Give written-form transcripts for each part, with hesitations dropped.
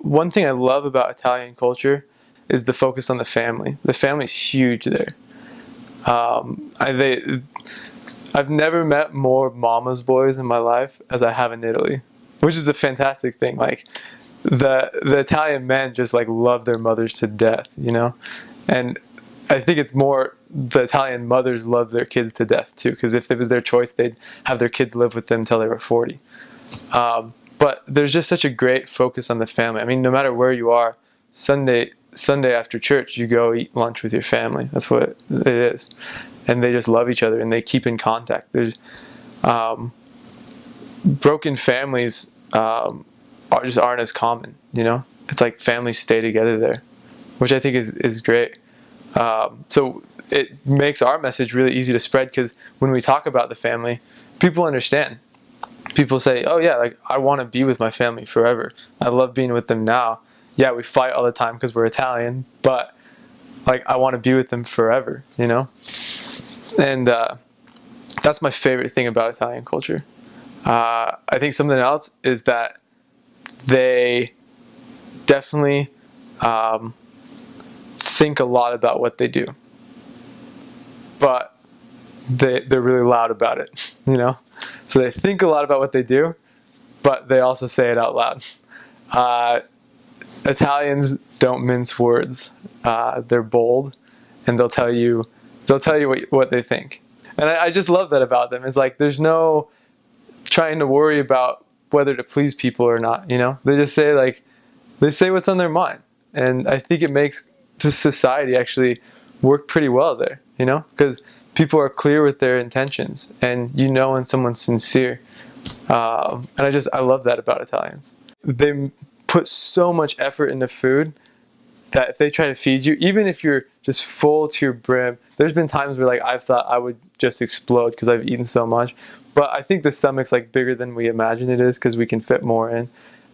one thing I love about Italian culture is the focus on the family. The family's huge there. I've never met more mama's boys in my life as I have in Italy, which is a fantastic thing. Like the Italian men just like love their mothers to death, you know, and I think it's more the Italian mothers love their kids to death too, because if it was their choice, they'd have their kids live with them until they were 40. But there's just such a great focus on the family. I mean, no matter where you are, Sunday after church, you go eat lunch with your family. That's what it is. And they just love each other and they keep in contact. There's broken families aren't as common, you know? It's like families stay together there, which I think is great. So it makes our message really easy to spread, because when we talk about the family, people understand. People say, oh yeah, like I want to be with my family forever. I love being with them now. Yeah, we fight all the time because we're Italian, but like I want to be with them forever, you know? And that's my favorite thing about Italian culture. I think something else is that they definitely think a lot about what they do, but they're really loud about it, you know? So they think a lot about what they do, but they also say it out loud. Italians don't mince words. They're bold, and they'll tell you what they think. And I just love that about them. It's like there's no trying to worry about whether to please people or not, you know? They just say they say what's on their mind. And I think it makes the society actually work pretty well there, you know? Because people are clear with their intentions, and you know when someone's sincere. And I love that about Italians. They put so much effort into food that if they try to feed you, even if you're just full to your brim, there's been times where like I've thought I would just explode because I've eaten so much. But I think the stomach's like bigger than we imagine it is, because we can fit more in.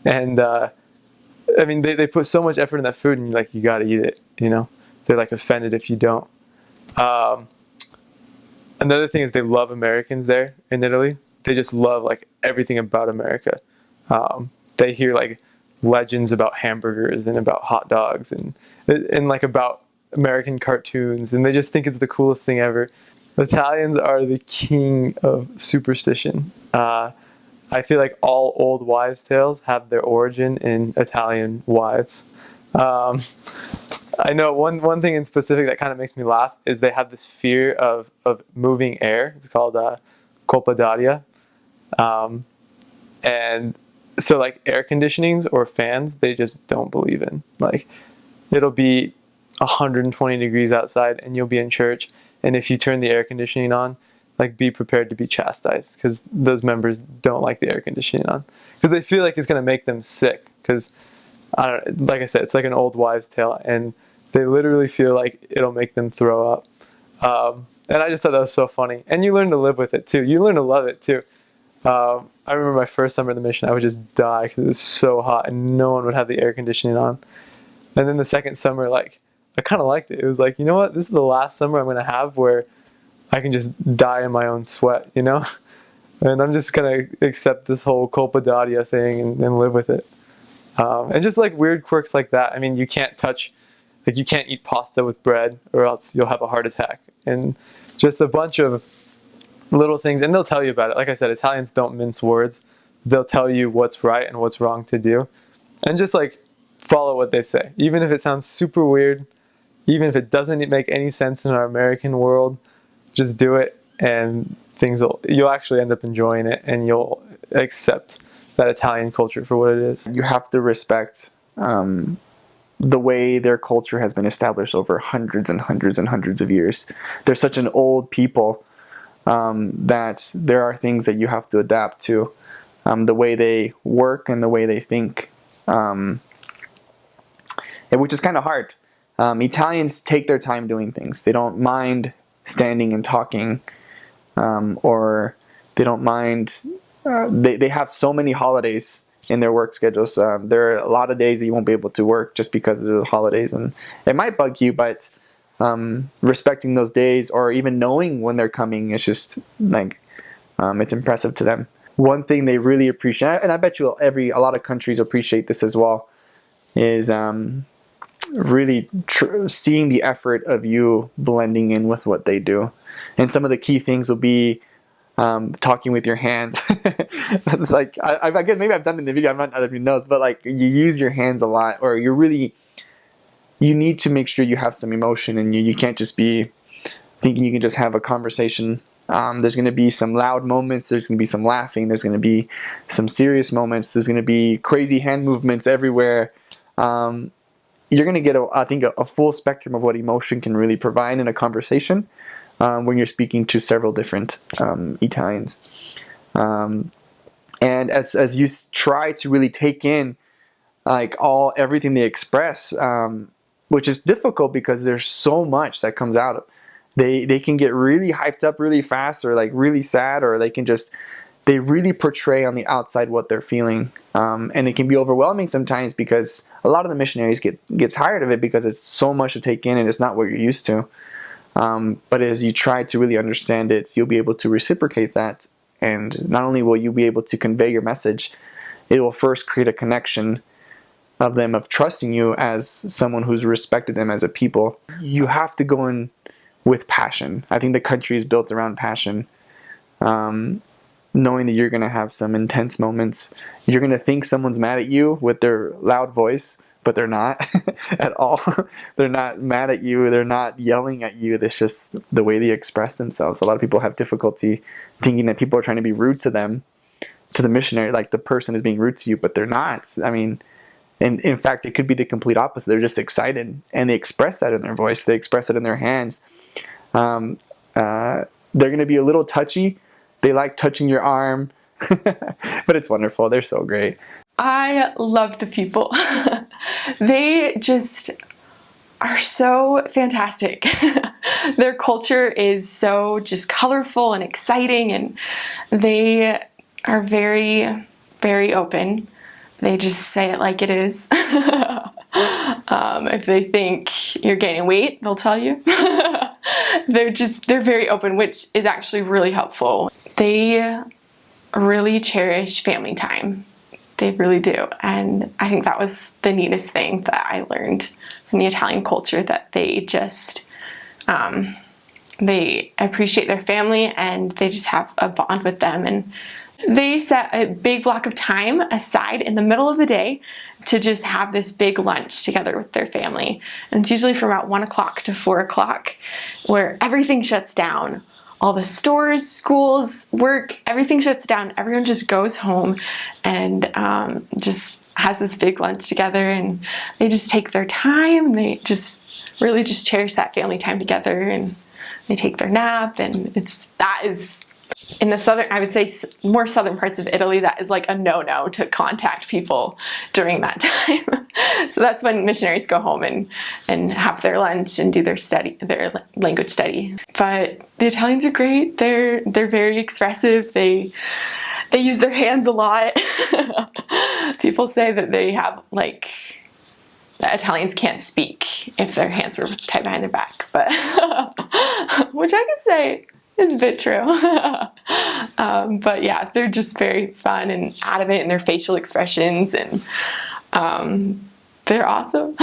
And I mean, they put so much effort in that food, and like you gotta eat it, you know? They're like offended if you don't. Another thing is they love Americans there in Italy. They just love like everything about America. They hear like legends about hamburgers and about hot dogs and like about American cartoons, and they just think it's the coolest thing ever. Italians are the king of superstition. I feel like all old wives' tales have their origin in Italian wives. I know one thing in specific that kind of makes me laugh is they have this fear of moving air. It's called colpa d'aria. And so like air conditionings or fans, they just don't believe in. Like it'll be 120 degrees outside and you'll be in church, and if you turn the air conditioning on, like be prepared to be chastised, because those members don't like the air conditioning on, because they feel like it's going to make them sick. Because like I said, it's like an old wives' tale, and they literally feel like it'll make them throw up. And I just thought that was so funny. And you learn to live with it too. You learn to love it too. I remember my first summer in the mission, I would just die because it was so hot and no one would have the air conditioning on. And then the second summer, like, I kind of liked it. It was like, you know what? This is the last summer I'm going to have where I can just die in my own sweat, you know? And I'm just going to accept this whole colpa d'aria thing and live with it. And just like weird quirks like that. I mean, you can't eat pasta with bread or else you'll have a heart attack. And just a bunch of little things, and they'll tell you about it. Like I said, Italians don't mince words. They'll tell you what's right and what's wrong to do. And just like follow what they say. Even if it sounds super weird, even if it doesn't make any sense in our American world, just do it, and you'll actually end up enjoying it, and you'll accept that Italian culture for what it is. You have to respect the way their culture has been established over hundreds and hundreds and hundreds of years. They're such an old people that there are things that you have to adapt to, the way they work and the way they think, which is kind of hard. Italians take their time doing things. They don't mind standing and talking, or they don't mind. They have so many holidays in their work schedules. There are a lot of days that you won't be able to work just because of the holidays, and it might bug you, but respecting those days or even knowing when they're coming is just like it's impressive to them. One thing they really appreciate, and I bet you a lot of countries appreciate this as well, is really seeing the effort of you blending in with what they do. And some of the key things will be talking with your hands. Like I guess maybe I've done it in the video. I'm not if you knows, but like you use your hands a lot, or you need to make sure you have some emotion in you. You can't just be thinking you can just have a conversation. There's going to be some loud moments. There's going to be some laughing. There's going to be some serious moments. There's going to be crazy hand movements everywhere. You're going to get, I think, a full spectrum of what emotion can really provide in a conversation when you're speaking to several different Italians. And as you try to really take in like everything they express, which is difficult because there's so much that comes out of. They can get really hyped up really fast, or like really sad, or they really portray on the outside what they're feeling, and it can be overwhelming sometimes because a lot of the missionaries get tired of it because it's so much to take in and it's not what you're used to. But as you try to really understand it, you'll be able to reciprocate that, and not only will you be able to convey your message, it will first create a connection of them of trusting you as someone who's respected them as a people. You have to go in with passion. I think the country is built around passion. Knowing that you're going to have some intense moments. You're going to think someone's mad at you with their loud voice, but they're not at all. They're not mad at you. They're not yelling at you. It's just the way they express themselves. A lot of people have difficulty thinking that people are trying to be rude to them, to the missionary, like the person is being rude to you, but they're not. I mean, and in fact, it could be the complete opposite. They're just excited, and they express that in their voice. They express it in their hands. They're going to be a little touchy. They like touching your arm, but it's wonderful. They're so great. I love the people. They just are so fantastic. Their culture is so just colorful and exciting, and they are very, very open. They just say it like it is. If they think you're gaining weight, they'll tell you. They're very open, which is actually really helpful. They really cherish family time. They really do. And I think that was the neatest thing that I learned from the Italian culture, that they just, they appreciate their family and they just have a bond with them. And they set a big block of time aside in the middle of the day to just have this big lunch together with their family. And it's usually from about 1 o'clock to 4 o'clock, where everything shuts down. All the stores, schools, work, everything shuts down. Everyone just goes home and just has this big lunch together, and they just take their time. They just really just cherish that family time together, and they take their nap. And that is in the southern, I would say more southern parts of Italy, that is like a no-no to contact people during that time. So that's when missionaries go home and have their lunch and do their study, their language study. But the Italians are great. They're very expressive. They use their hands a lot. People say that they have that Italians can't speak if their hands were tied behind their back, but which I could say is a bit true. But yeah, they're just very fun and adamant in their facial expressions, and they're awesome.